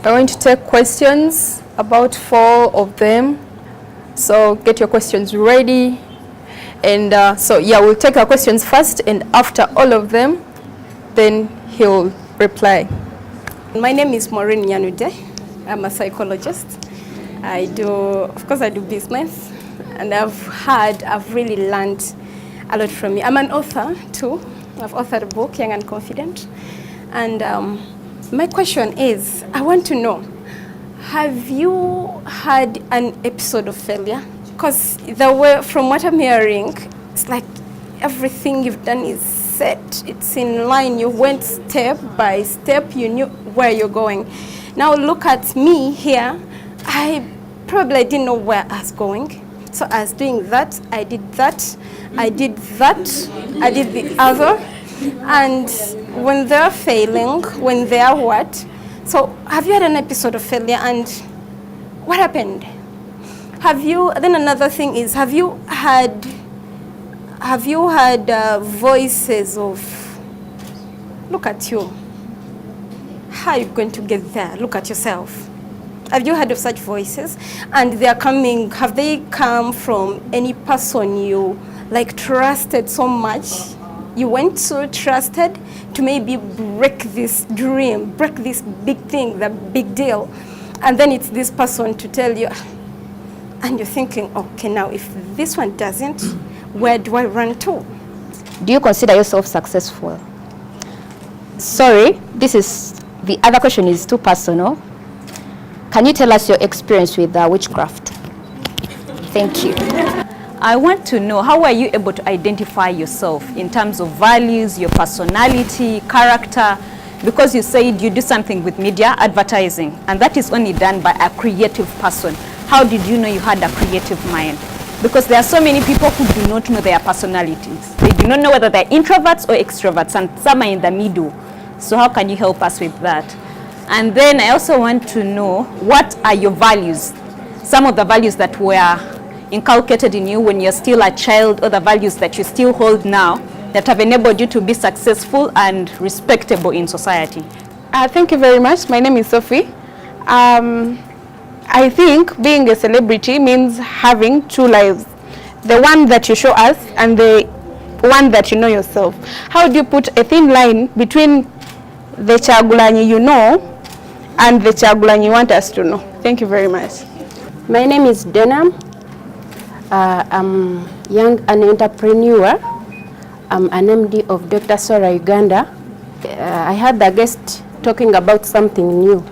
I'm going to take questions, about 4 of them. So get your questions ready. And so yeah, we'll take our questions first, and after all of them, then he'll reply. My name is Maureen Nyanude. I'm a psychologist. I do business, and I've really learned a lot from you. I'm an author too. I've authored a book, Young and Confident. And my question is, I want to know, have you had an episode of failure? Because from what I'm hearing, it's like everything you've done is set, it's in line. You went step by step, you knew where you're going. Now look at me here. I probably didn't know where I was going. So I was doing that, I did that, I did that, I did the other. And when they're failing, when they're what? So have you had an episode of failure, and what happened? Then another thing is, have you had voices of, look at you, how are you going to get there? Look at yourself. Have you heard of such voices? And have they come from any person you like trusted so much? You went so trusted to maybe break this dream, break this big thing, the big deal. And then it's this person to tell you, and you're thinking, okay, now if this one doesn't, where do I run to? Do you consider yourself successful? Sorry, the other question is too personal. Can you tell us your experience with witchcraft? Thank you. I want to know, how are you able to identify yourself in terms of values, your personality, character? Because you said you do something with media, advertising, and that is only done by a creative person. How did you know you had a creative mind? Because there are so many people who do not know their personalities. They do not know whether they're introverts or extroverts, and some are in the middle. So how can you help us with that? And then I also want to know, what are your values? Some of the values that were inculcated in you when you're still a child, or the values that you still hold now that have enabled you to be successful and respectable in society. Thank you very much. My name is Sophie. I think being a celebrity means having 2 lives. The one that you show us and the one that you know yourself. How do you put a thin line between the Kyagulanyi you know and the Kyagulanyi you want us to know? Thank you very much. My name is Donna. I'm an entrepreneur. I'm an MD of Dr. Sora Uganda. I had the guest talking about something new.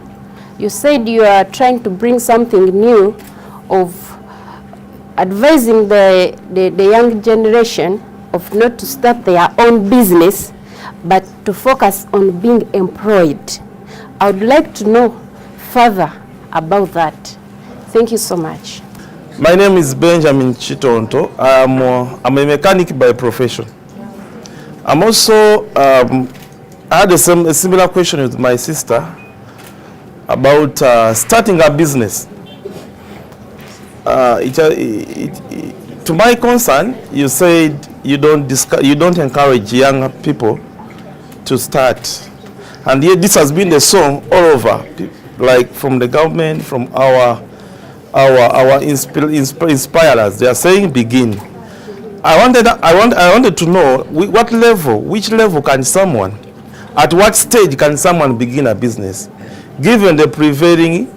You said you are trying to bring something new of advising the young generation of not to start their own business, but to focus on being employed. I would like to know further about that. Thank you so much. My name is Benjamin Chitonto. I'm a mechanic by profession. I'm also, I had a similar question with my sister about starting a business. To my concern, you said you don't encourage young people to start. And yet this has been the song all over, like from the government, from our inspirers. They are saying begin. I wanted to know which level can someone, at what stage can someone begin a business, given the prevailing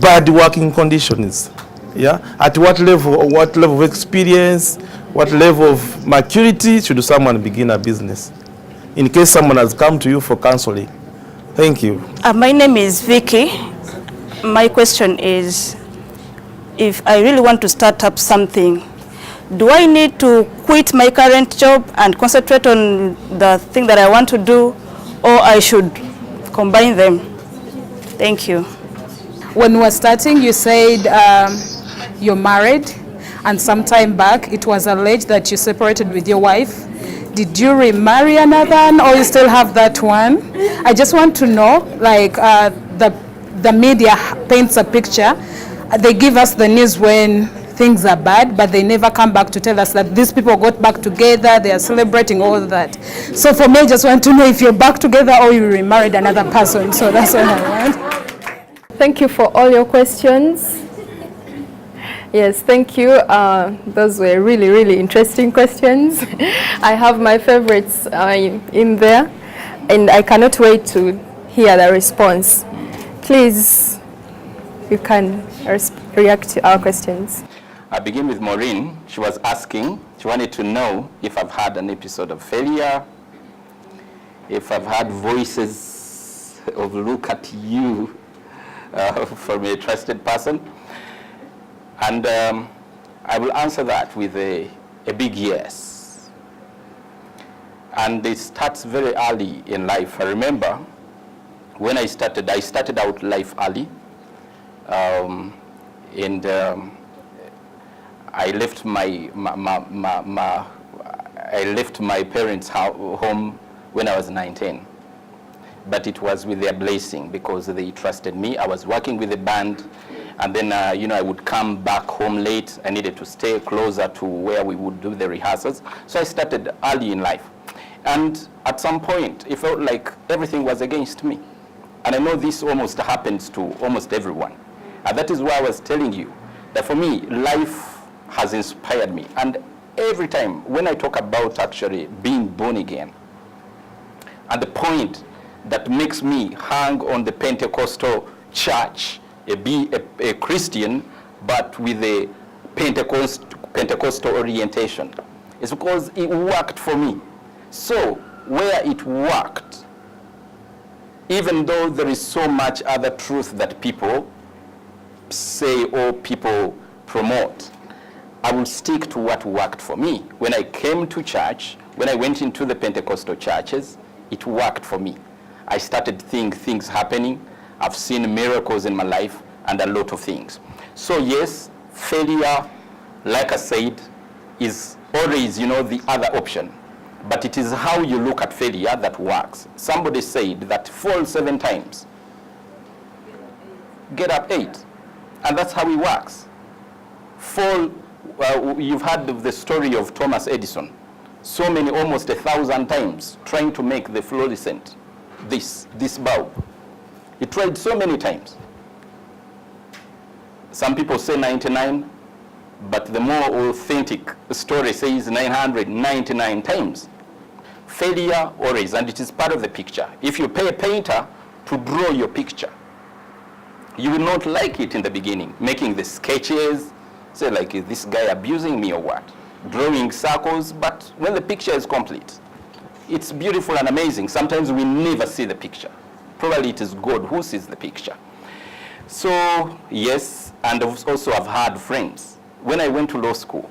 bad working conditions. Yeah, at what level of experience, what level of maturity should someone begin a business? In case someone has come to you for counseling. Thank you. My name is Vicky. My question is, if I really want to start up something, do I need to quit my current job and concentrate on the thing that I want to do, or I should combine them? Thank you. When we were starting, you said you're married, and some time back it was alleged that you separated with your wife. Did you remarry another one, or you still have that one? I just want to know, like the media paints a picture. They give us the news when things are bad, but they never come back to tell us that these people got back together, they are celebrating all that. So for me, I just want to know if you're back together or you remarried another person. So that's what I want. thank you for all your questions. Yes, thank you. Those were really, really interesting questions. I have my favorites in there, and I cannot wait to hear the response. Please, you can react to our questions. I begin with Maureen. She was asking, she wanted to know if I've had an episode of failure, if I've had voices of look at you from a trusted person. And I will answer that with a big yes. And it starts very early in life. I remember when I started out life early. I left my parents' home when I was 19. But it was with their blessing because they trusted me. I was working with a band, and then I would come back home late. I needed to stay closer to where we would do the rehearsals. So I started early in life. And at some point, it felt like everything was against me. And I know this almost happens to almost everyone. And that is why I was telling you that for me, life has inspired me. And every time when I talk about actually being born again, and the point that makes me hang on the Pentecostal church, be a Christian, but with a Pentecostal orientation, is because it worked for me. So where it worked, even though there is so much other truth that people say or people promote, I will stick to what worked for me. When I came to church, when I went into the Pentecostal churches, it worked for me. I started seeing things happening. I've seen miracles in my life and a lot of things. So yes, failure, like I said, is always, the other option. But it is how you look at failure that works. Somebody said that fall 7 times, get up 8. And that's how it works. Fall, you've heard of the story of Thomas Edison. So many, almost 1,000 times, trying to make the fluorescent, this bulb. He tried so many times. Some people say 99, but the more authentic story says 999 times. Failure always, and it is part of the picture. If you pay a painter to draw your picture, you will not like it in the beginning, making the sketches, say like, is this guy abusing me or what? Drawing circles, but when the picture is complete, it's beautiful and amazing. Sometimes we never see the picture. Probably it is God who sees the picture. So yes, and also I've had friends. When I went to law school,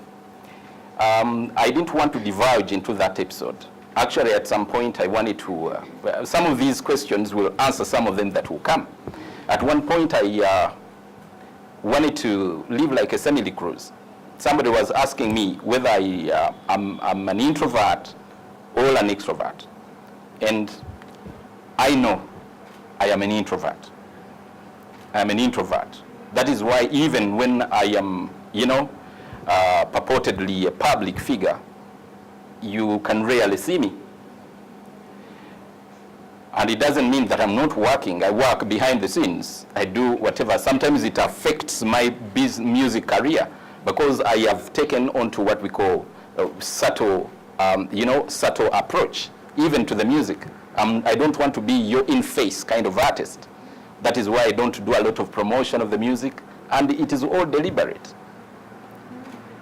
I didn't want to divulge into that episode. Actually, at some point I wanted to, some of these questions will answer some of them that will come. At one point I wanted to live like a semi-recluse. Somebody was asking me whether I'm an introvert or an extrovert. And I know I am an introvert. I'm an introvert. That is why even when I am, purportedly a public figure, you can rarely see me. And it doesn't mean that I'm not working. I work behind the scenes. I do whatever. Sometimes it affects my music career because I have taken on to what we call subtle approach, even to the music. I don't want to be your in-face kind of artist. That is why I don't do a lot of promotion of the music, and it is all deliberate.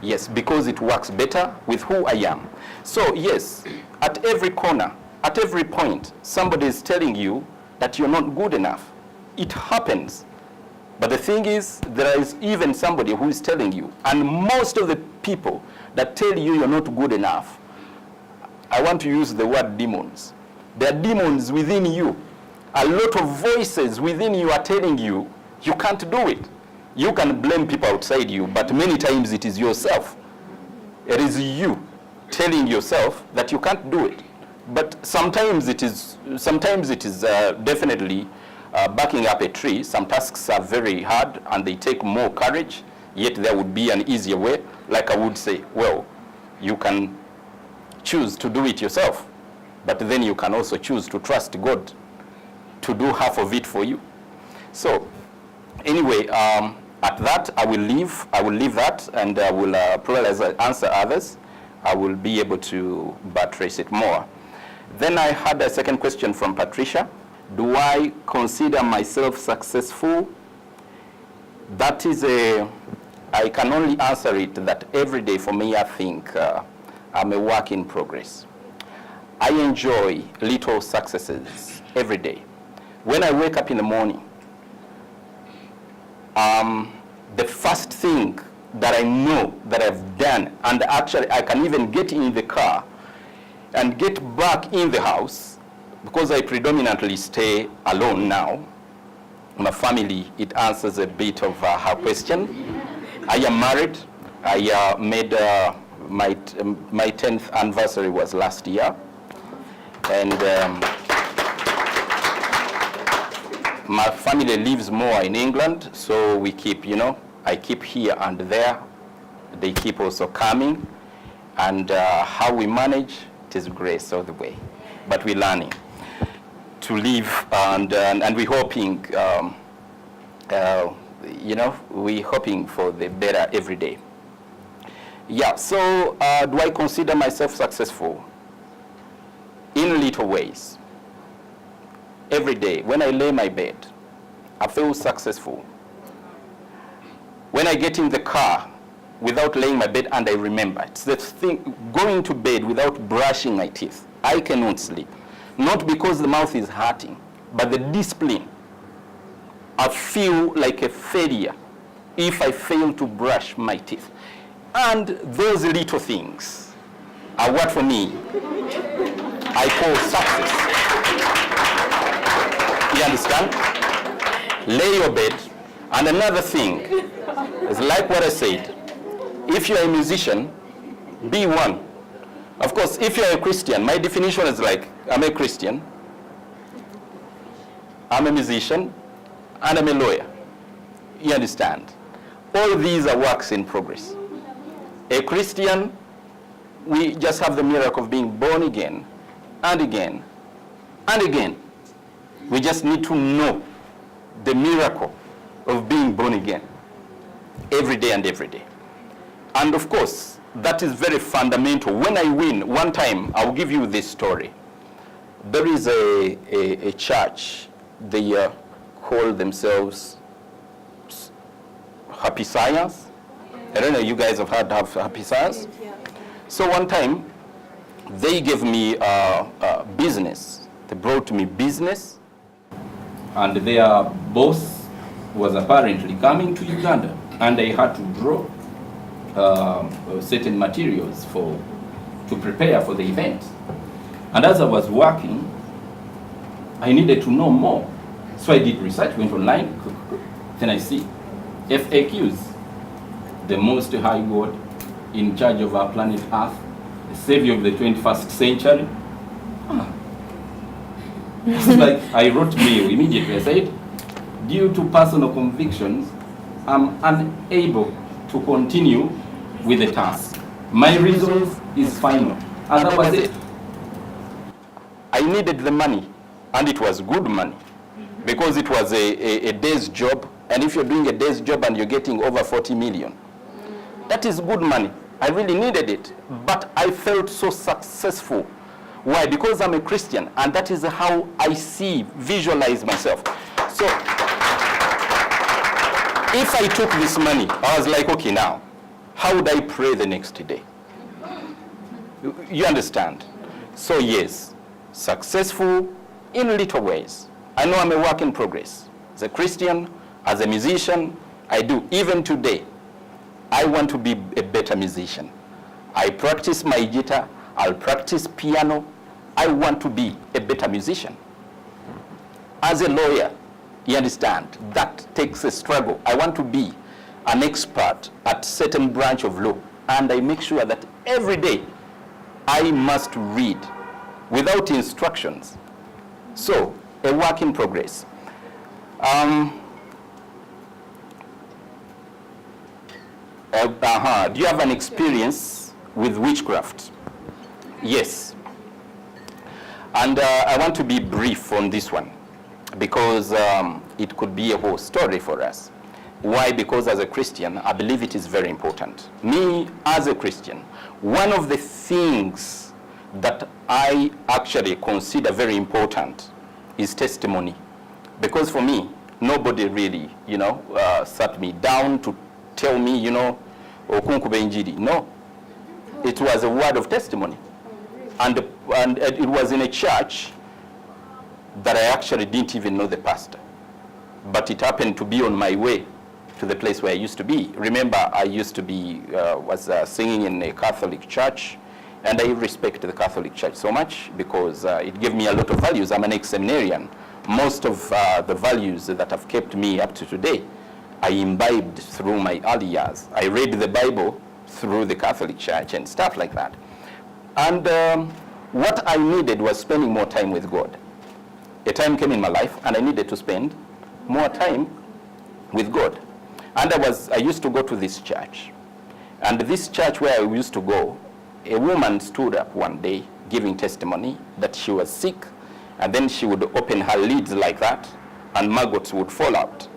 Yes, because it works better with who I am. So yes, at every corner, at every point, somebody is telling you that you're not good enough. It happens. But the thing is, there is even somebody who is telling you, and most of the people that tell you you're not good enough, I want to use the word demons. There are demons within you. A lot of voices within you are telling you, you can't do it. You can blame people outside you, but many times it is yourself. It is you telling yourself that you can't do it. But sometimes it is definitely backing up a tree. Some tasks are very hard and they take more courage, yet there would be an easier way. Like I would say, well, you can choose to do it yourself, but then you can also choose to trust God to do half of it for you. So Anyway, at that, I will leave that, and I will, probably as I answer others, I will be able to buttress it more. Then I had a second question from Patricia. Do I consider myself successful? That is I can only answer it that every day for me, I think I'm a work in progress. I enjoy little successes every day. When I wake up in the morning, the first thing that I know that I've done, and actually I can even get in the car and get back in the house, because I predominantly stay alone now. My family, it answers a bit of her question. I am married. I made my 10th anniversary was last year. And my family lives more in England, so we keep, I keep here and there. They keep also coming. And how we manage, it is grace all the way. But we're learning to live, and we're hoping, we're hoping for the better every day. Yeah, so do I consider myself successful? In little ways. Every day, when I lay my bed, I feel successful. When I get in the car without laying my bed and I remember, it's the thing, going to bed without brushing my teeth, I cannot sleep. Not because the mouth is hurting, but the discipline. I feel like a failure if I fail to brush my teeth. And those little things are what for me I call success. You understand? Lay your bed. And another thing is like what I said, if you're a musician, be one. Of course, if you're a Christian, my definition is like, I'm a Christian, I'm a musician, and I'm a lawyer. You understand? All these are works in progress. A Christian, we just have the miracle of being born again, and again, and again. We just need to know the miracle of being born again every day and every day. And of course, that is very fundamental. When I win, one time, I'll give you this story. There is a church, they call themselves Happy Science. I don't know, you guys have heard of Happy Science? So one time, they gave me business. They brought me business. And their boss was apparently coming to Uganda. And I had to draw certain materials to prepare for the event. And as I was working, I needed to know more. So I did research, went online, then I see FAQs, the most high God in charge of our planet Earth, the savior of the 21st century. It's like I wrote mail immediately. I said, due to personal convictions, I'm unable to continue with the task. My reasons is final. And that was it. I needed the money, and it was good money, because it was a day's job. And if you're doing a day's job and you're getting over 40 million, that is good money. I really needed it, but I felt so successful. Why? Because I'm a Christian, and that is how I visualize myself. So if I took this money, I was like, okay, now, how would I pray the next day? You understand? So yes, successful in little ways. I know I'm a work in progress. As a Christian, as a musician, I do. Even today, I want to be a better musician. I practice my guitar, I'll practice piano. I want to be a better musician. As a lawyer, you understand, that takes a struggle. I want to be an expert at certain branch of law, and I make sure that every day I must read without instructions. So, a work in progress. Do you have an experience with witchcraft? Yes. And I want to be brief on this one. because it could be a whole story for us. Why? Because as a Christian, I believe it is very important. Me, as a Christian, one of the things that I actually consider very important is testimony. Because for me, nobody really, sat me down to tell me, okunkube injiri. No. It was a word of testimony. And it was in a church that I actually didn't even know the pastor. But it happened to be on my way to the place where I used to be. Remember, I used to be, was singing in a Catholic church, and I respect the Catholic Church so much because it gave me a lot of values. I'm an ex-seminarian. Most of the values that have kept me up to today, I imbibed through my early years. I read the Bible through the Catholic Church and stuff like that. And what I needed was spending more time with God. A time came in my life, and I needed to spend more time with God. And I used to go to this church. And this church where I used to go, a woman stood up one day giving testimony that she was sick, and then she would open her lids like that, and maggots would fall out.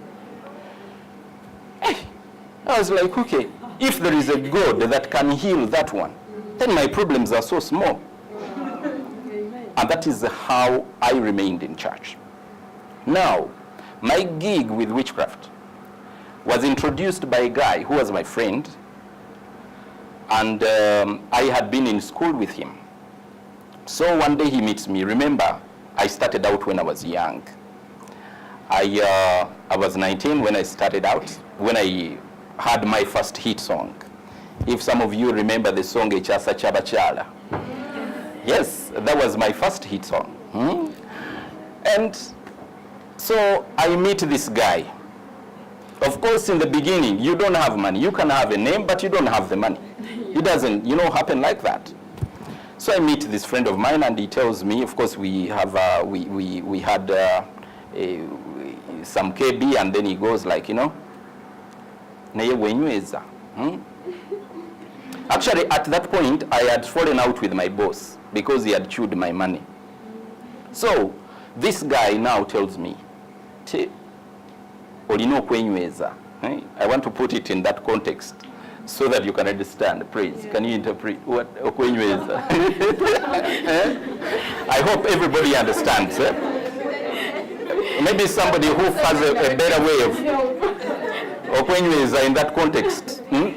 I was like, okay, if there is a God that can heal that one, then my problems are so small. And that is how I remained in church. Now, my gig with witchcraft was introduced by a guy who was my friend, and I had been in school with him. So one day he meets me. Remember, I started out when I was young. I was 19 when I started out, when I had my first hit song. If some of you remember the song Echasa Chabachala. Yes, that was my first hit song. And so I meet this guy. Of course, in the beginning, you don't have money. You can have a name, but you don't have the money. It doesn't, happen like that. So I meet this friend of mine, and he tells me, of course, we have, we had some KB, and then he goes like, Naye wenyweza. Actually, at that point, I had fallen out with my boss because he had chewed my money. So this guy now tells me, Olino kwenyweza. I want to put it in that context so that you can understand. Please, can you interpret what kwenyweza? I hope everybody understands. Maybe somebody who has a better way of kwenyweza in that context. Are you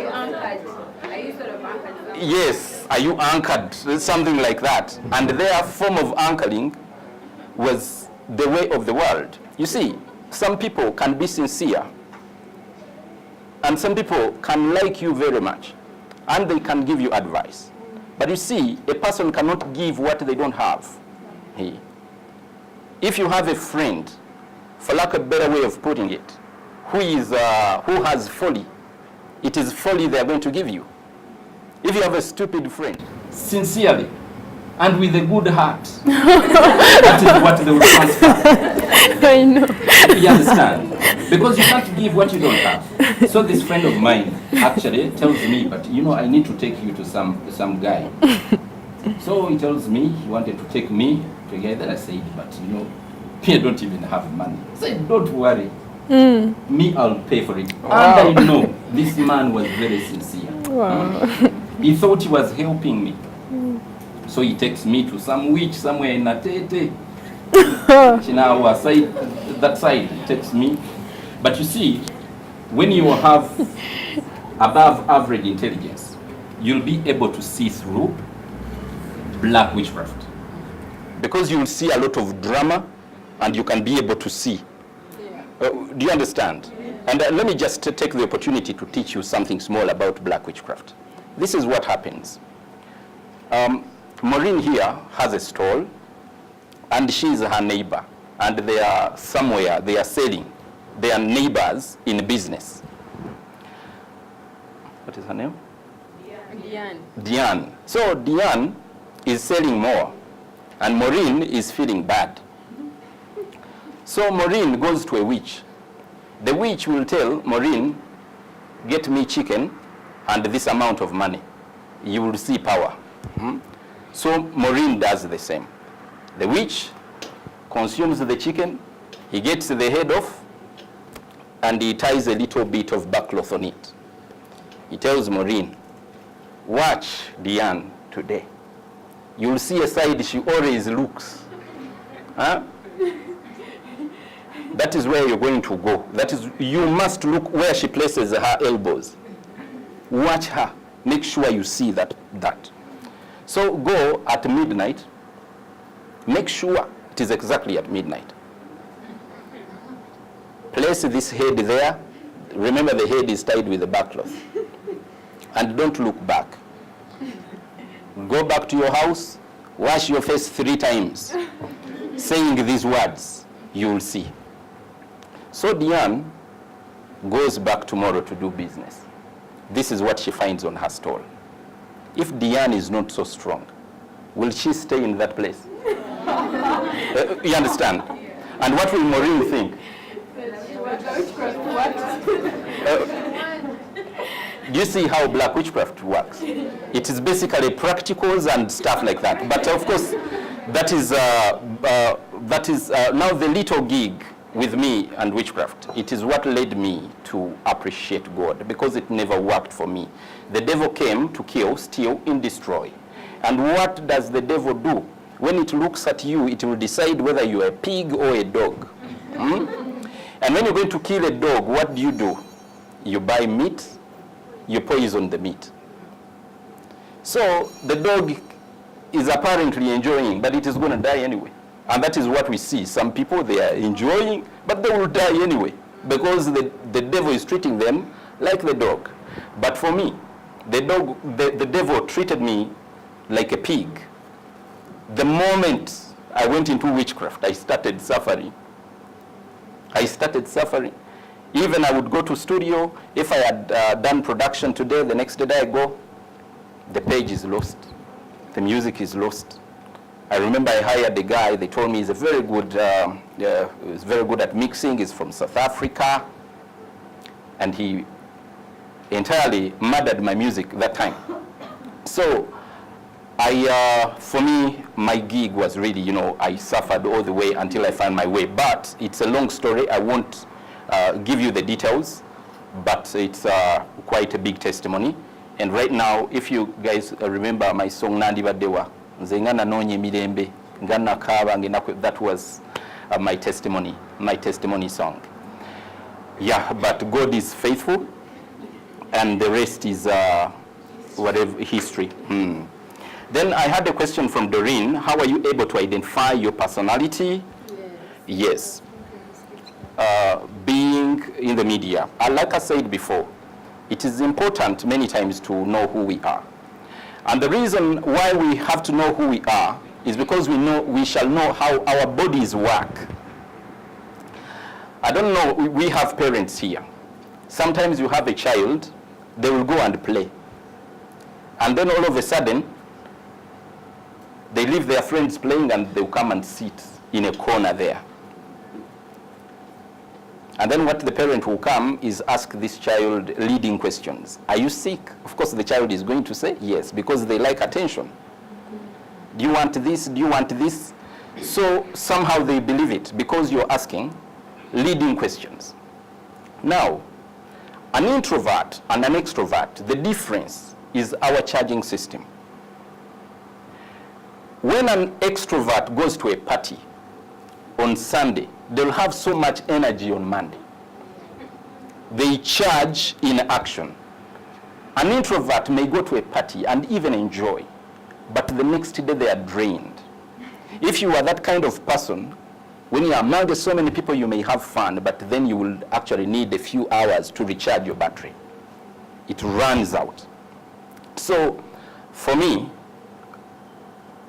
anchored? Are you sort of anchored? Yes, are you anchored? Something like that. And their form of anchoring was the way of the world. You see, some people can be sincere, and some people can like you very much, and they can give you advice. But you see, a person cannot give what they don't have. If you have a friend, for lack of a better way of putting it, who has folly, it is folly they are going to give you. If you have a stupid friend, sincerely, and with a good heart, that is what they will transfer. I know. You understand? Because you can't give what you don't have. So this friend of mine actually tells me, but I need to take you to some guy. So he tells me he wanted to take me to a guy. Then I said, but I don't even have money. I said, don't worry. Me, I'll pay for it. Wow. And I know this man was very sincere. Wow. He thought he was helping me. So he takes me to some witch somewhere in Atete. That side, he takes me. But you see, when you have above average intelligence, you'll be able to see through black witchcraft. Because you'll see a lot of drama, and you can be able to see. Do you understand? And let me just take the opportunity to teach you something small about black witchcraft. This is what happens. Maureen here has a stall, and she's her neighbor, and they are somewhere, they are selling. They are neighbors in business. What is her name? Diane. So Diane is selling more, and Maureen is feeling bad. So Maureen goes to a witch. The witch will tell Maureen, get me chicken and this amount of money. You will see power. So Maureen does the same. The witch consumes the chicken, he gets the head off, and he ties a little bit of backcloth on it. He tells Maureen, watch Diane today. You'll see a side she always looks. Huh? That is where you're going to go. That is, you must look where she places her elbows. Watch her. Make sure you see that. So go at midnight. Make sure it is exactly at midnight. Place this head there. Remember, the head is tied with the backcloth. And don't look back. Go back to your house. Wash your face 3 times. Saying these words, you will see. So Diane goes back tomorrow to do business. This is what she finds on her stall. If Diane is not so strong, will she stay in that place? You understand? And what will Maureen think? Do you see how black witchcraft works? It is basically practicals and stuff like that. But of course, that is now the little gig with me and witchcraft. It is what led me to appreciate God, because it never worked for me. The devil came to kill, steal, and destroy. And what does the devil do? When it looks at you, it will decide whether you're a pig or a dog. And when you're going to kill a dog, what do? You buy meat, you poison the meat. So the dog is apparently enjoying, but it is going to die anyway. And that is what we see. Some people, they are enjoying, but they will die anyway, because the devil is treating them like the dog. But for me, the devil treated me like a pig. The moment I went into witchcraft, I started suffering. Even I would go to studio. If I had done production today, the next day I go, the page is lost. The music is lost. I remember I hired a guy. They told me he's very good at mixing. He's from South Africa, and he entirely murdered my music that time. So, for me, my gig was really, I suffered all the way until I found my way. But it's a long story. I won't give you the details, but it's quite a big testimony. And right now, if you guys remember my song Nandi Badewa, that was my testimony song. Yeah, but God is faithful, and the rest is whatever history. Then I had a question from Doreen. How are you able to identify your personality? Yes. Being in the media, like I said before, it is important many times to know who we are. And the reason why we have to know who we are is because we shall know how our bodies work. I don't know, we have parents here. Sometimes you have a child, they will go and play. And then all of a sudden, they leave their friends playing and they'll come and sit in a corner there. And then what the parent will come is ask this child leading questions. Are you sick? Of course, the child is going to say yes, because they like attention. Do you want this? Do you want this? So somehow they believe it because you're asking leading questions. Now, an introvert and an extrovert, the difference is our charging system. When an extrovert goes to a party on Sunday, they'll have so much energy on Monday. They charge in action. An introvert may go to a party and even enjoy, but the next day they are drained. If you are that kind of person, when you are among so many people, you may have fun, but then you will actually need a few hours to recharge your battery. It runs out. So, for me,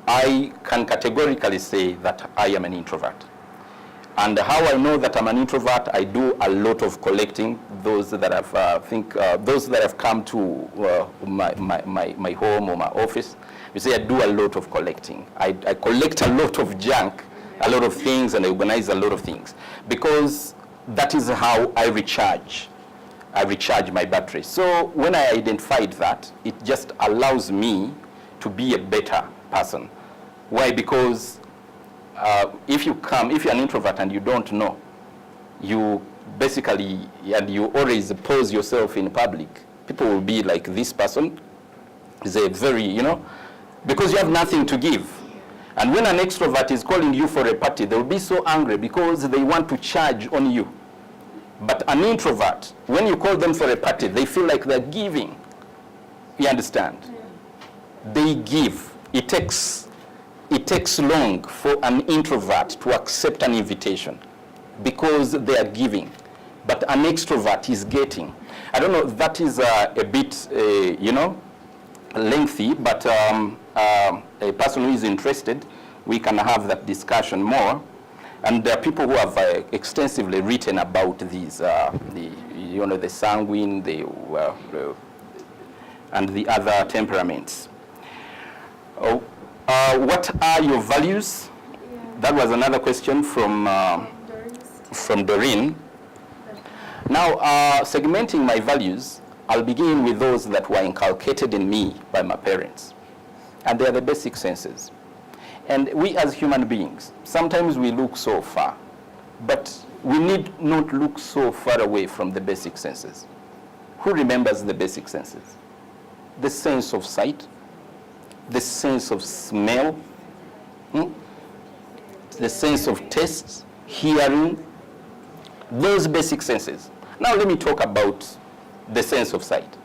I can categorically say that I am an introvert. And how I know that I'm an introvert, I do a lot of collecting. Those that have come to my home or my office, you see, I do a lot of collecting. I collect a lot of junk, a lot of things, and I organize a lot of things, because that is how I recharge. I recharge my battery. So when I identified that, it just allows me to be a better person. Why? Because if you're an introvert and you don't know, you basically, and you always pose yourself in public, people will be like, this person is a very, because you have nothing to give. And when an extrovert is calling you for a party, they'll be so angry because they want to charge on you. But an introvert, when you call them for a party, they feel like they're giving. You understand? They give. It takes long for an introvert to accept an invitation because they are giving. But an extrovert is getting. I don't know, that is a bit, lengthy, but a person who is interested, we can have that discussion more. And there are people who have extensively written about these, the sanguine, and the other temperaments. What are your values? That was another question from Doreen. Now, segmenting my values, I'll begin with those that were inculcated in me by my parents. And they are the basic senses. And we as human beings, sometimes we look so far, but we need not look so far away from the basic senses. Who remembers the basic senses? The sense of sight, the sense of smell, the sense of taste, hearing, those basic senses. Now let me talk about the sense of sight.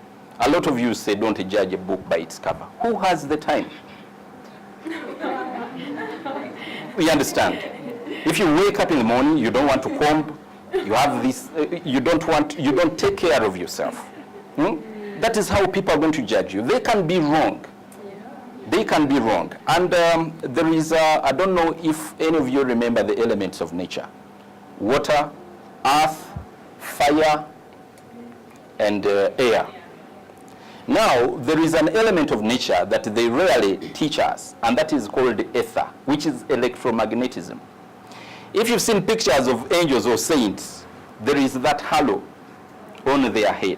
A lot of you say don't judge a book by its cover. Who has the time? We understand. If you wake up in the morning, you don't want to comb, you have this, you don't take care of yourself. That is how people are going to judge you. They can be wrong. They can be wrong. And there is, I don't know if any of you remember the elements of nature. Water, earth, fire, and air. Now, there is an element of nature that they rarely teach us, and that is called ether, which is electromagnetism. If you've seen pictures of angels or saints, there is that halo on their head.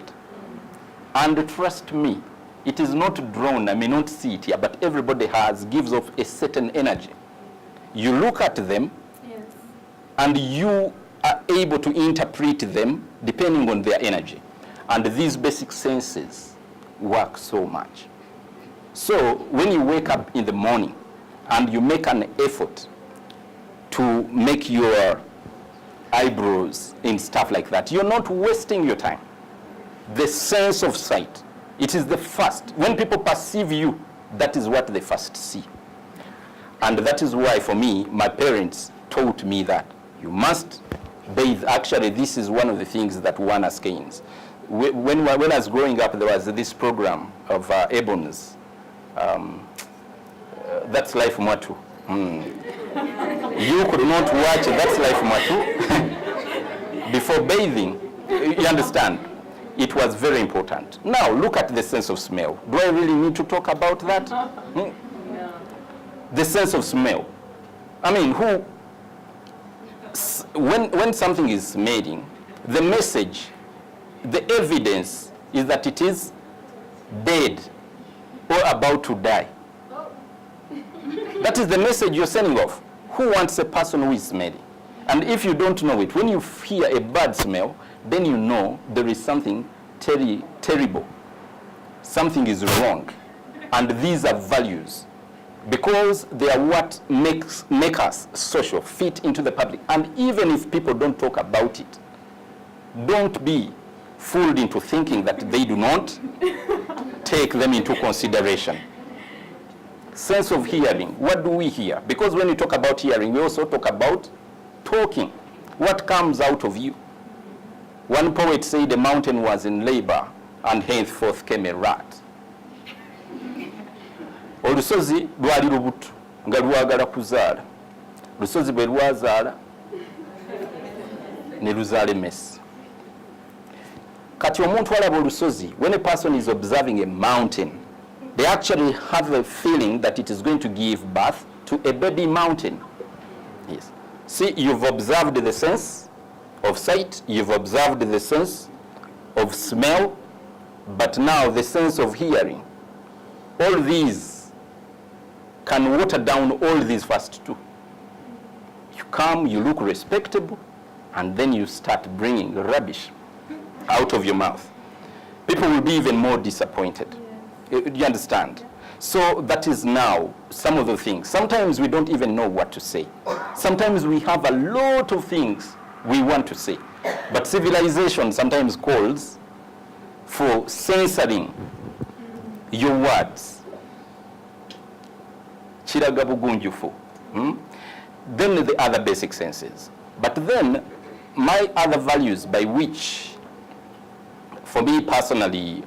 And trust me, it is not drawn, I may not see it here, but everybody gives off a certain energy. You look at them, and you are able to interpret them depending on their energy. And these basic senses work so much. So when you wake up in the morning and you make an effort to make your eyebrows and stuff like that, you're not wasting your time. The sense of sight, it is the first. When people perceive you, that is what they first see. And that is why, for me, my parents taught me that you must bathe. Actually, this is one of the things that won us canes. When I was growing up, there was this program of Ebon's. That's Life Mwatu. You could not watch That's Life Mwatu before bathing. You understand? It was very important. Now, look at the sense of smell. Do I really need to talk about that? The sense of smell. I mean, when something is smelling, the message, the evidence is that it is dead or about to die. That is the message you're sending off. Who wants a person who is smelling? And if you don't know it, when you hear a bad smell, then you know there is something terrible. Something is wrong. And these are values. Because they are what make us social, fit into the public. And even if people don't talk about it, don't be fooled into thinking that they do not take them into consideration. Sense of hearing. What do we hear? Because when we talk about hearing, we also talk about talking. What comes out of you? One poet said the mountain was in labor, and henceforth came a rat. Olusozi lwali lubuto nga lwagala kuzaala. Lusozi bwe lwazaala ne luzaala emmesi. Kati omuntu alaba olusozi, when a person is observing a mountain, they actually have a feeling that it is going to give birth to a baby mountain. Yes. See, you've observed the sense of sight, you've observed the sense of smell, but now the sense of hearing. All these can water down all these first two. You come, you look respectable, and then you start bringing rubbish out of your mouth. People will be even more disappointed. Do you understand? So that is now some of the things. Sometimes we don't even know what to say. Sometimes we have a lot of things we want to say. But civilization sometimes calls for censoring your words. Chiraga bugunjufu. Then the other basic senses. But then my other values by which, for me personally,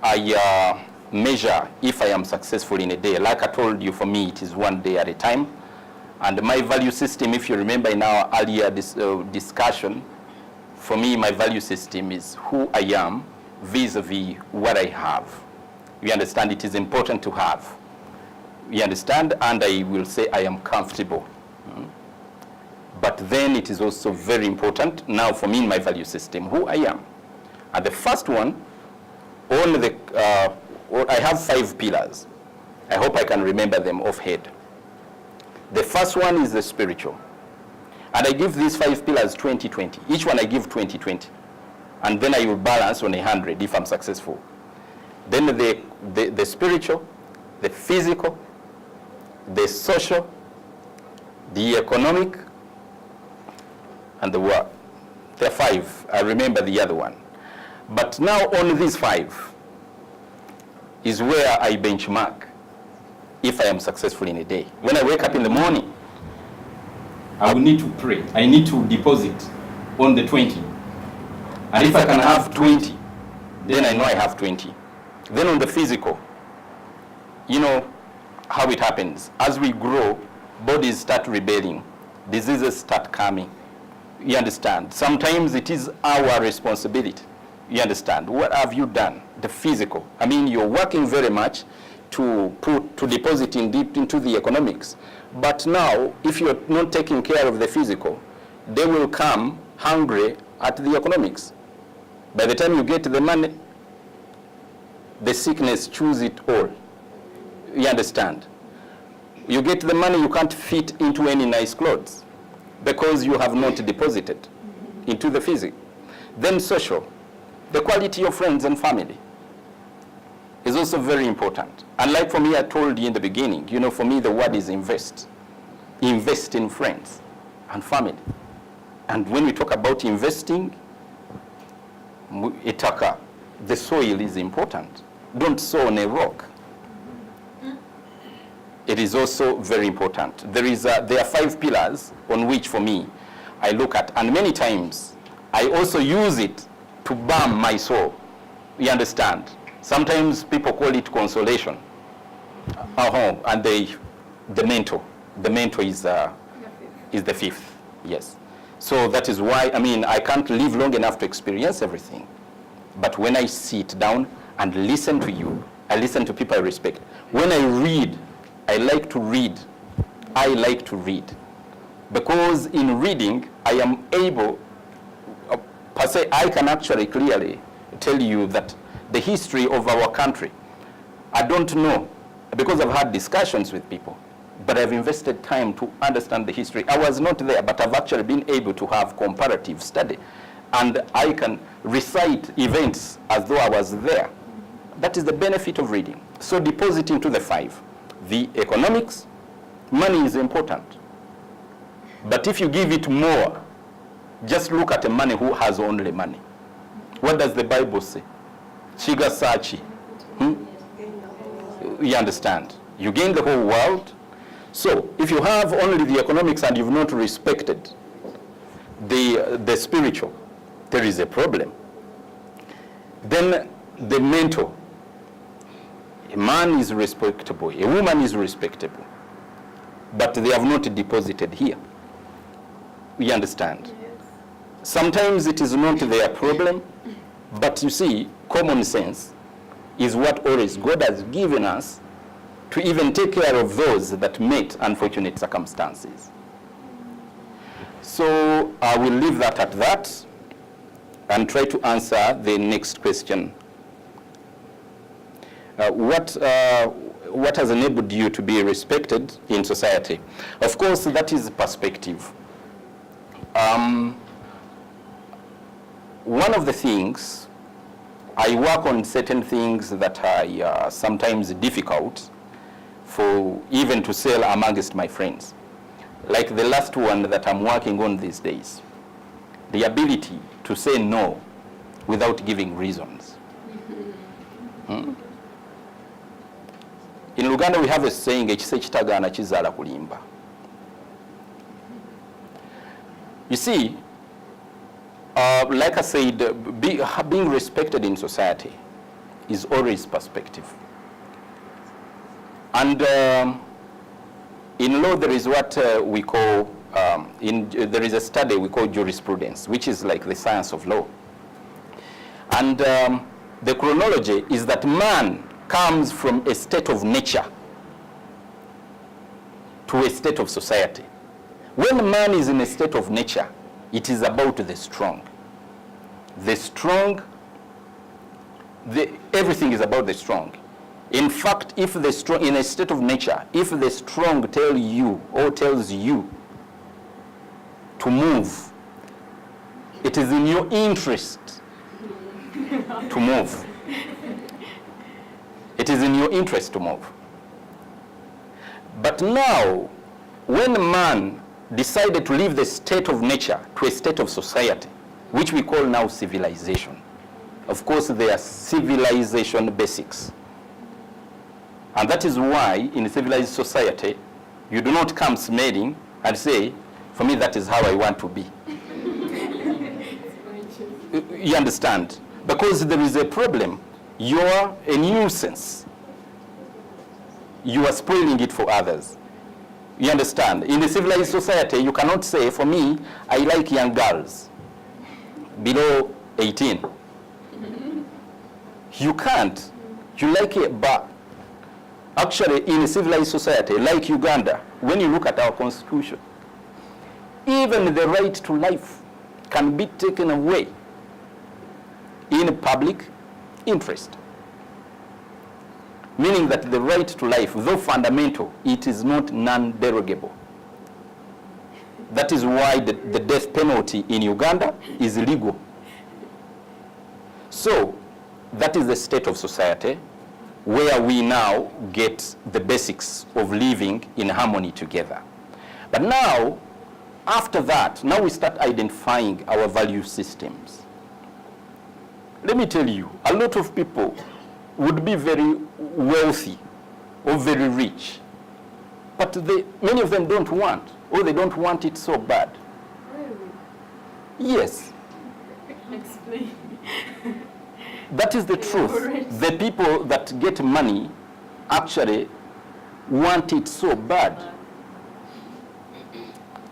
I measure if I am successful in a day. Like I told you, for me, it is one day at a time. And my value system, if you remember in our earlier discussion, for me, my value system is who I am vis-a-vis what I have. You understand? It is important to have. You understand? And I will say I am comfortable. But then it is also very important now for me in my value system, who I am. And the first one, on the, I have 5 pillars. I hope I can remember them offhand. The first one is the spiritual. And I give these 5 pillars 20-20. Each one I give 20-20. And then I will balance on 100 if I'm successful. Then the spiritual, the physical, the social, the economic, and the work. There are 5. I remember the other one. But now on these 5 is where I benchmark if I am successful in a day. When I wake up in the morning, I will need to pray. I need to deposit on the 20. And if I can have 20, then I know I have 20. Then on the physical, you know how it happens. As we grow, bodies start rebelling. Diseases start coming. You understand? Sometimes it is our responsibility. You understand? What have you done? The physical. I mean, you're working very much to deposit in deep into the economics. But now, if you're not taking care of the physical, they will come hungry at the economics. By the time you get the money, the sickness chews it all. You understand? You get the money, you can't fit into any nice clothes because you have not deposited into the physical. Then social. The quality of friends and family is also very important. And like for me, I told you in the beginning, you know, for me the word is invest. Invest in friends and family. And when we talk about investing, the soil is important. Don't sow on a rock. It is also very important. There are 5 pillars on which for me I look at, and many times I also use it to balm my soul. You understand? Sometimes people call it consolation. And the mentor. The mentor is the 5th. Yes. So that is why, I mean, I can't live long enough to experience everything. But when I sit down and listen to you, I listen to people I respect. When I read, I like to read. I like to read. Because in reading, I am able, per se, I can actually clearly tell you that the history of our country, I don't know, because I've had discussions with people, but I've invested time to understand the history. I was not there, but I've actually been able to have comparative study. And I can recite events as though I was there. That is the benefit of reading. So depositing to the 5. The economics, money is important. But if you give it more, just look at a man who has only money. What does the Bible say? Chiga sachi. You understand? You gain the whole world. So if you have only the economics and you've not respected the spiritual, there is a problem. Then the mental. A man is respectable, a woman is respectable, but they have not deposited here. You understand? Yes. Sometimes it is not their problem, but you see, common sense is what always God has given us to even take care of those that meet unfortunate circumstances. So I will leave that at that and try to answer the next question. what has enabled you to be respected in society? Of course, that is perspective. One of the things, I work on certain things that are sometimes difficult for even to sell amongst my friends. Like the last one that I'm working on these days, the ability to say no without giving reasons. In Uganda we have a saying, ekise kitagana kizaala kulimba. You see, like I said, being respected in society is always perspective. And in law there is what we call, there is a study we call jurisprudence, which is like the science of law. And the chronology is that man comes from a state of nature to a state of society. When man is in a state of nature, it is about the strong. The strong, everything is about the strong. In fact, if the strong, in a state of nature, if the strong tell you or tells you to move, it is in your interest to move. It is in your interest to move. But now, when man decided to leave the state of nature to a state of society, which we call now civilization. Of course, there are civilization basics. And that is why in a civilized society, you do not come smelling and say, for me, that is how I want to be. You understand? Because there is a problem. You are a nuisance. You are spoiling it for others. You understand? In a civilized society, you cannot say, for me, I like young girls below 18. You can't. You like it, but actually, in a civilized society like Uganda, when you look at our constitution, even the right to life can be taken away in public interest. Meaning that the right to life, though fundamental, it is not non-derogable. That is why the death penalty in Uganda is illegal. So, that is the state of society where we now get the basics of living in harmony together. But now, after that, now we start identifying our value systems. Let me tell you, a lot of people would be very wealthy or very rich, but many of them don't want, or they don't want it so bad. Really? Yes. Explain. That is the truth. The people that get money actually want it so bad.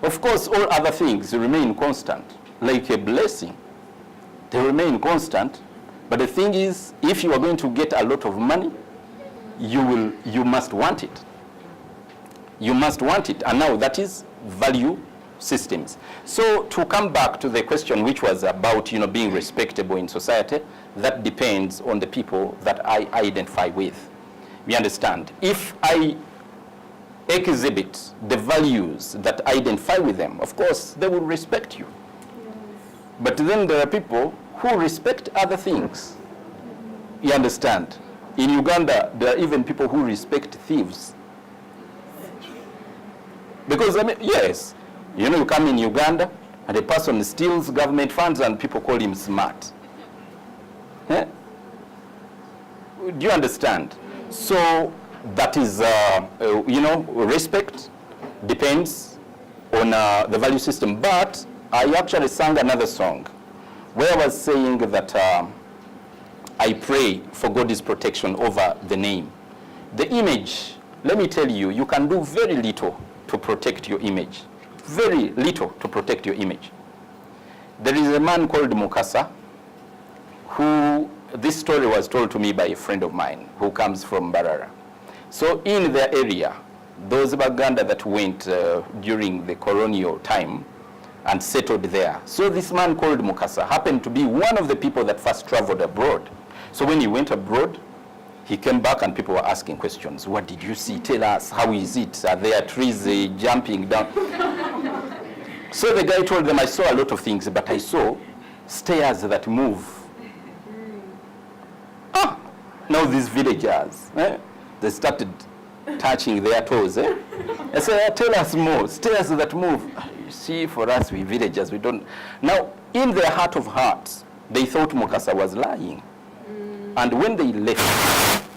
Of course, all other things remain constant, like a blessing. They remain constant. But the thing is, if you are going to get a lot of money, you must want it. You must want it. And now that is value systems. So to come back to the question which was about, being respectable in society, that depends on the people that I identify with. You understand? If I exhibit the values that I identify with them, of course, they will respect you. Yes. But then there are people who respect other things. You understand? In Uganda, there are even people who respect thieves. Because, yes, you come in Uganda and a person steals government funds and people call him smart. Eh? Do you understand? So that is, respect depends on the value system. But I actually sang another song where I was saying that I pray for God's protection over the name. The image, let me tell you, you can do very little to protect your image. Very little to protect your image. There is a man called Mukasa who, this story was told to me by a friend of mine who comes from Mbarara. So in their area, those Baganda that went during the colonial time and settled there. So this man called Mukasa happened to be one of the people that first traveled abroad. So when he went abroad, He came back and people were asking questions. What did you see? Tell us, how is it? Are there trees jumping down? So the guy told them, I saw a lot of things, but I saw stairs that move. Now these villagers, they started touching their toes. I said, tell us more, stairs that move. You see, for us, we villagers, we don't. Now, in their heart of hearts, they thought Mukasa was lying. And when they left,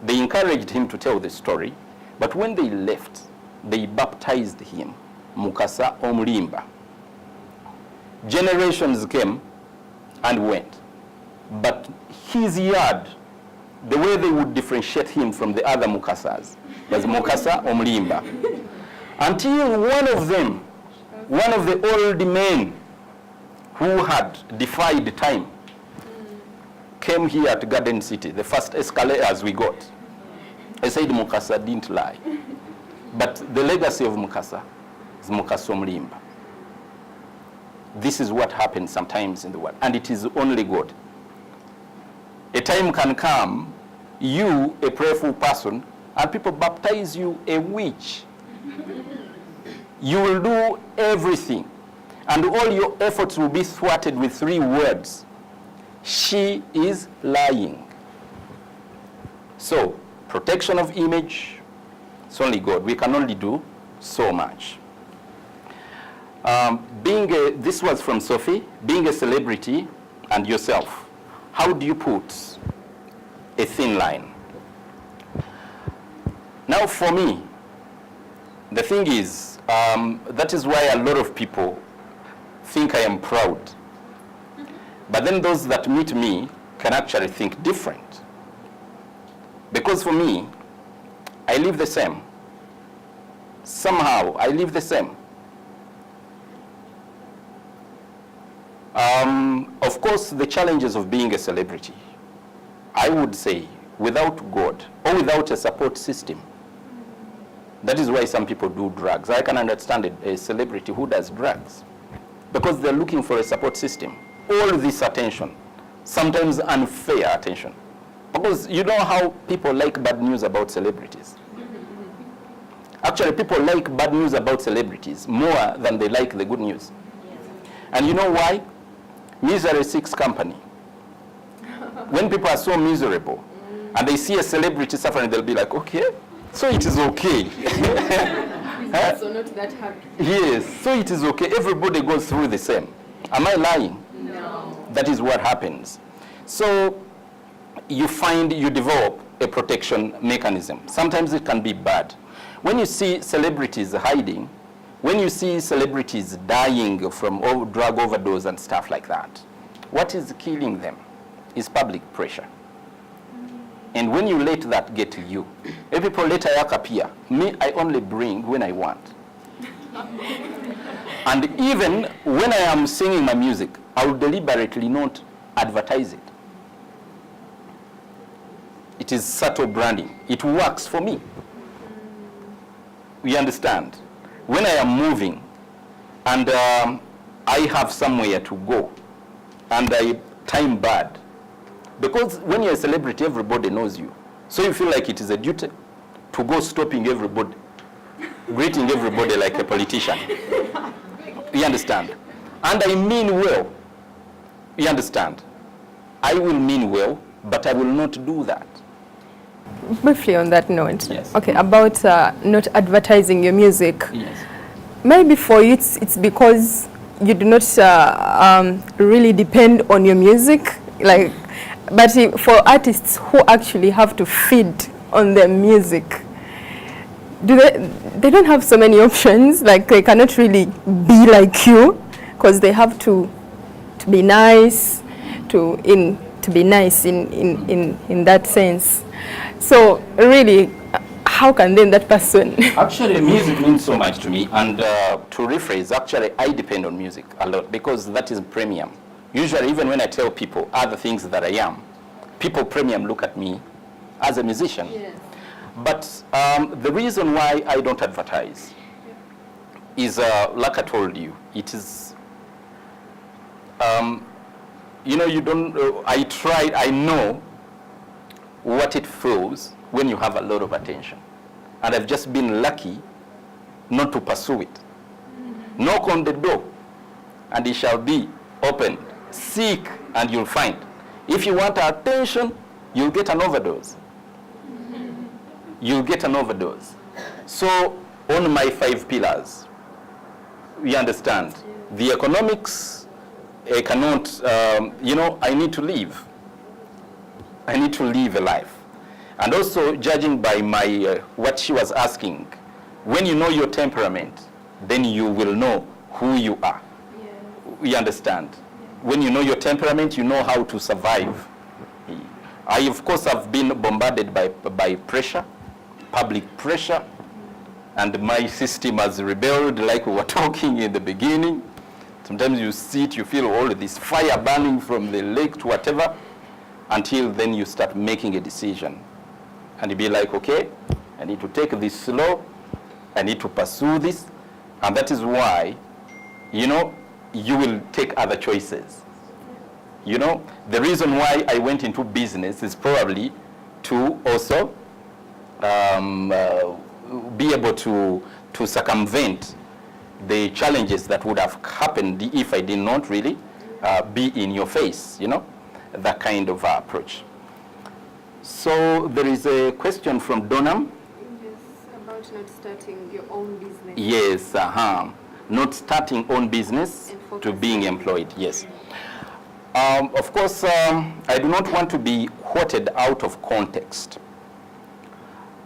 they encouraged him to tell the story. But when they left, they baptized him, Mukasa Omulimba. Generations came and went. But his yard, the way they would differentiate him from the other Mukasas, was Mukasa Omulimba. Until one of them, one of the old men who had defied time, came here at Garden City, the first escalators we got. I said Mukasa didn't lie. But the legacy of Mukasa is Mukasa Omulimba. This is what happens sometimes in the world, and it is only God. A time can come, you, a prayerful person, and people baptize you a witch. You will do everything, and all your efforts will be thwarted with 3 words. She is lying. So, protection of image, it's only God. We can only do so much. This was from Sophie, being a celebrity and yourself. How do you put a thin line? Now for me, the thing is, that is why a lot of people think I am proud. But then those that meet me can actually think different. Because for me, I live the same. Somehow, I live the same. Of course, the challenges of being a celebrity, I would say, without God or without a support system. That is why some people do drugs. I can understand a celebrity who does drugs because they're looking for a support system. All this attention, sometimes unfair attention. Because you know how people like bad news about celebrities. Actually, people like bad news about celebrities more than they like the good news. And you know why? Misery seeks company. When people are so miserable and they see a celebrity suffering, they'll be like, okay, so it is okay. Also not that happy. Yes, so it is okay. Everybody goes through the same. Am I lying? No. That is what happens. So you develop a protection mechanism. Sometimes it can be bad. When you see celebrities hiding, when you see celebrities dying from drug overdose and stuff like that, what is killing them is public pressure. And when you let that get to you, if people let Ayak appear, me, I only bring when I want. And even when I am singing my music, I will deliberately not advertise it. It is subtle branding. It works for me. We understand. When I am moving and I have somewhere to go and I time bad, because when you're a celebrity, everybody knows you. So you feel like it is a duty to go stopping everybody, greeting everybody like a politician. You understand? And I mean well. You understand? I will mean well, but I will not do that. Briefly on that note, yes. Okay, about not advertising your music. Yes. Maybe for you it's because you do not really depend on your music, like. But for artists who actually have to feed on their music, they don't have so many options. Like they cannot really be like you because they have to be nice, to be nice in that sense. So really, how can then that person? Actually, music means so much to me, and to rephrase, actually, I depend on music a lot because that is premium. Usually, even when I tell people other things that I am, people premium look at me as a musician. Yes. But the reason why I don't advertise is, like I told you, it is, you know, you don't, I know what it feels when you have a lot of attention. And I've just been lucky not to pursue it. Knock on the door, and it shall be opened. Seek, and you'll find. If you want attention, you'll get an overdose. You'll get an overdose. So, on my 5 pillars, we understand. The economics, I cannot, I need to live. I need to live a life. And also, judging by my, what she was asking, when you know your temperament, then you will know who you are. We understand. When you know your temperament, you know how to survive. I, of course, have been bombarded by pressure, public pressure, and my system has rebelled, like we were talking in the beginning. Sometimes you sit, you feel all this fire burning from the leg to whatever, until then you start making a decision. And you be like, okay, I need to take this slow, I need to pursue this, and that is why, you will take other choices. The reason why I went into business is probably to also be able to circumvent the challenges that would have happened if I did not really be in your face, that kind of approach. So there is a question from Donham. Yes, about not starting your own business. Yes, not starting own business to being employed, yes. Of course, I do not want to be quoted out of context.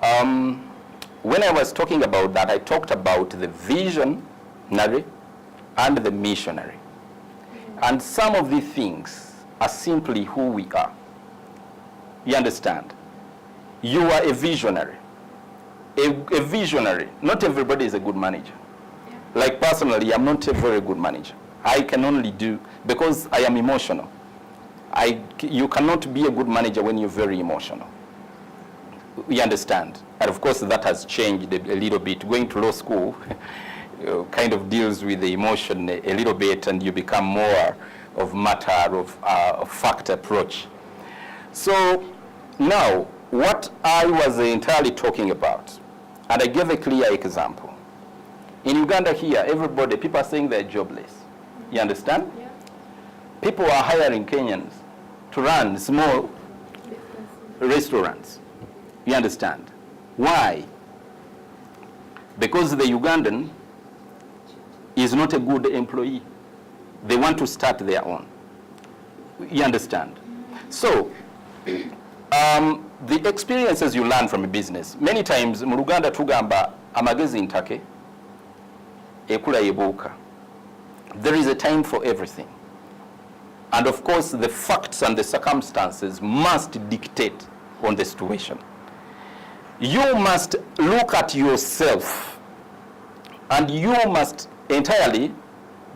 When I was talking about that, I talked about the visionary and the missionary. And some of these things are simply who we are. You understand? You are a visionary. A visionary. Not everybody is a good manager. Yeah. Like personally, I'm not a very good manager. I can only do, because I am emotional. You cannot be a good manager when you're very emotional. You understand? And of course that has changed a little bit. Going to law school kind of deals with the emotion a little bit, and you become more of matter of fact approach. So now, what I was entirely talking about, and I gave a clear example. In Uganda here, people are saying they're jobless. You understand? Yeah. People are hiring Kenyans to run small restaurants. You understand? Why? Because the Ugandan is not a good employee. They want to start their own. You understand? So, the experiences you learn from a business, many times, mu Luganda tugamba amagezi ntake, ekula yebuuka. There is a time for everything. And of course, the facts and the circumstances must dictate on the situation. You must look at yourself, and you must entirely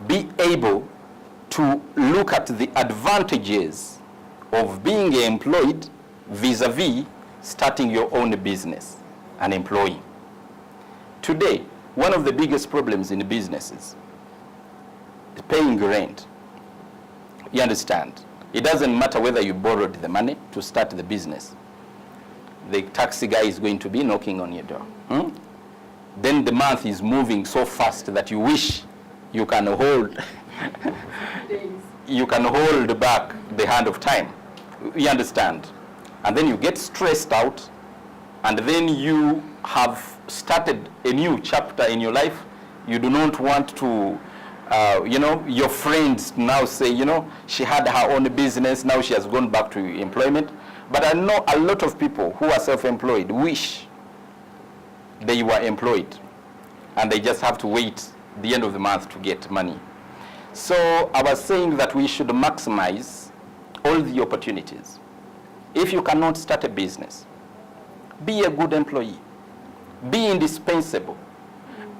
be able to look at the advantages of being employed vis-a-vis starting your own business and employing. Today, one of the biggest problems in businesses is paying rent. You understand? It doesn't matter whether you borrowed the money to start the business. The taxi guy is going to be knocking on your door. Then the month is moving so fast that you wish you can hold you can hold back the hand of time. You understand? And then you get stressed out, and then you have started a new chapter in your life. You do not want to, your friends now say, she had her own business, now she has gone back to employment. But I know a lot of people who are self-employed wish they were employed, and they just have to wait the end of the month to get money. So I was saying that we should maximize all the opportunities. If you cannot start a business, be a good employee, be indispensable.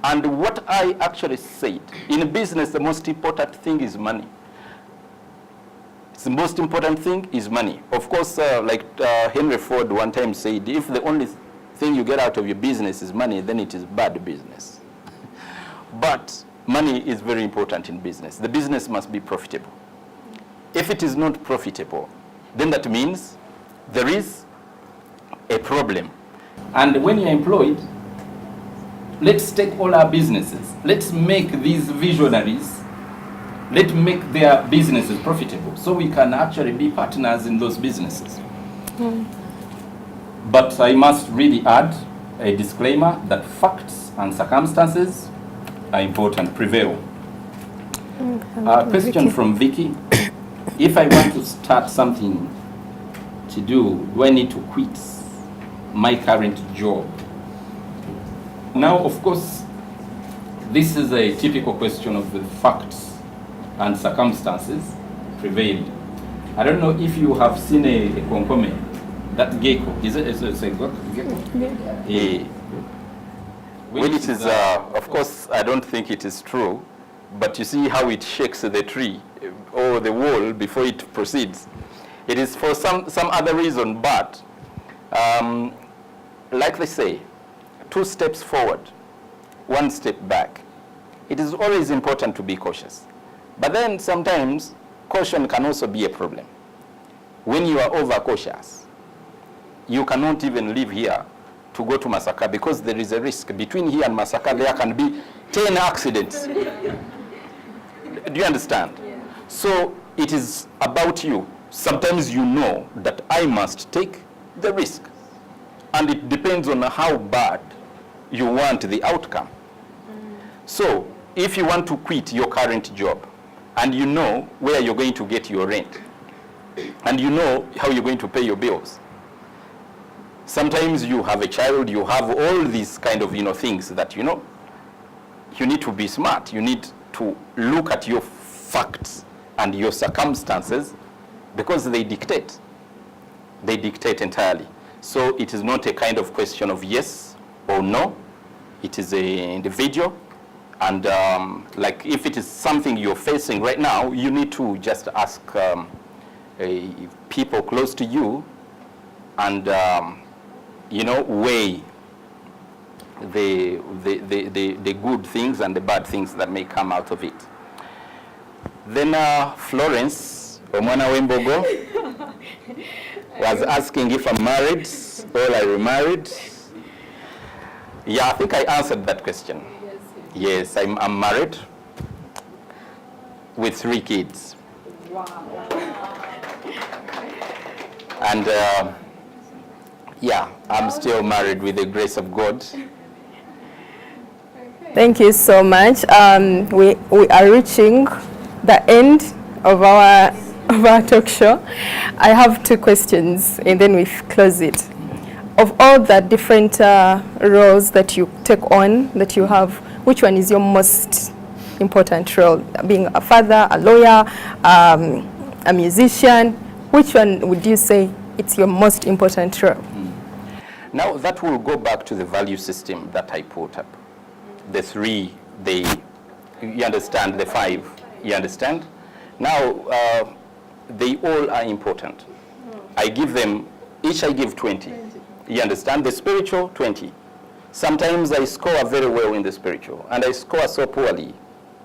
And what I actually said, in business, the most important thing is money. The most important thing is money. Of course, like Henry Ford one time said, if the only thing you get out of your business is money, then it is bad business. But money is very important in business. The business must be profitable. If it is not profitable, then that means there is a problem. And when you're employed, let's take all our businesses. Let's make these visionaries, let's make their businesses profitable so we can actually be partners in those businesses. But I must really add a disclaimer that facts and circumstances are important, prevail. A question from Vicky. If I want to start something to do I need to quit my current job? Now, of course, this is a typical question of the facts and circumstances prevailing. I don't know if you have seen a konkome, that gecko. Is it a gecko? Well, it is, of course, I don't think it is true, but you see how it shakes the tree or the wall before it proceeds. It is for some other reason, but like they say, 2 steps forward, 1 step back. It is always important to be cautious. But then sometimes caution can also be a problem. When you are overcautious, you cannot even live here to go to Masaka because there is a risk. Between here and Masaka, there can be 10 accidents. Do you understand? Yeah. So it is about you. Sometimes you know that I must take the risk. And it depends on how bad you want the outcome. So if you want to quit your current job, and you know where you're going to get your rent, and you know how you're going to pay your bills, sometimes you have a child, you have all these kind of things that you need to be smart. You need to look at your facts and your circumstances because they dictate. They dictate entirely. So it is not a kind of question of yes or no. It is an individual. And like if it is something you're facing right now, you need to just ask people close to you and, weigh the good things and the bad things that may come out of it. Then Florence, Omwana Wembogo, was asking if I'm married or I remarried. Yeah, I think I answered that question. Yes, I'm married with 3 kids. Wow. And yeah, I'm still married with the grace of God. Thank you so much. We are reaching the end of our talk show. I have 2 questions and then we close it. Of all the different roles that you take on, that you have, which one is your most important role? Being a father, a lawyer, a musician, which one would you say it's your most important role? Now that will go back to the value system that I put up. The 3, you understand, the 5, you understand? Now, they all are important. I give them, each I give 20. You understand? The spiritual, 20. Sometimes I score very well in the spiritual, and I score so poorly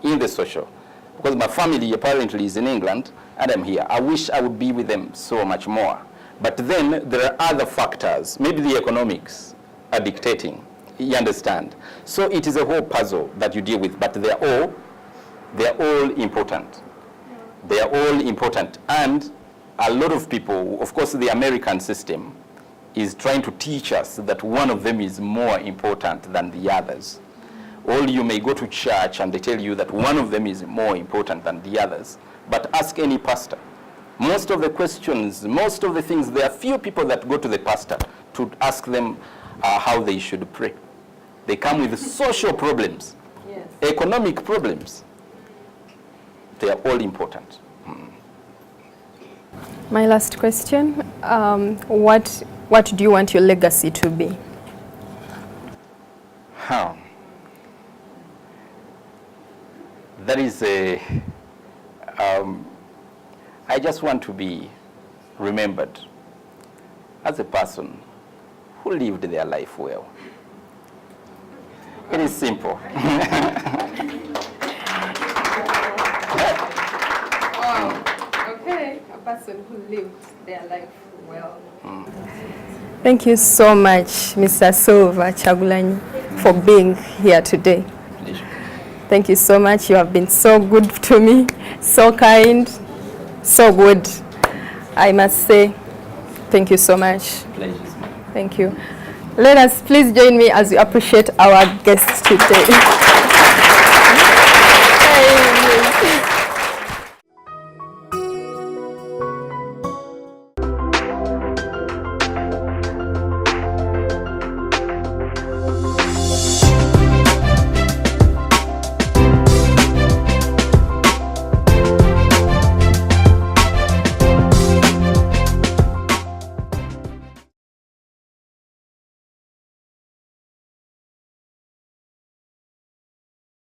in the social. Because my family apparently is in England, and I'm here. I wish I would be with them so much more. But then there are other factors. Maybe the economics are dictating. You understand? So it is a whole puzzle that you deal with, but they're all important. They are all important. And a lot of people, of course, the American system is trying to teach us that one of them is more important than the others. Or you may go to church and they tell you that one of them is more important than the others. But ask any pastor. Most of the questions, most of the things, there are few people that go to the pastor to ask them how they should pray. They come with social problems, yes, economic problems. They are all important. My last question, what do you want your legacy to be? That is I just want to be remembered as a person who lived their life well. It is simple. Okay, a person who lived their life well. Thank you so much, Mr. Sylver Kyagulanyi, for being here today. Pleasure. Thank you so much. You have been so good to me, so kind, so good. I must say, thank you so much. Pleasure. Thank you. Let us please join me as we appreciate our guests today.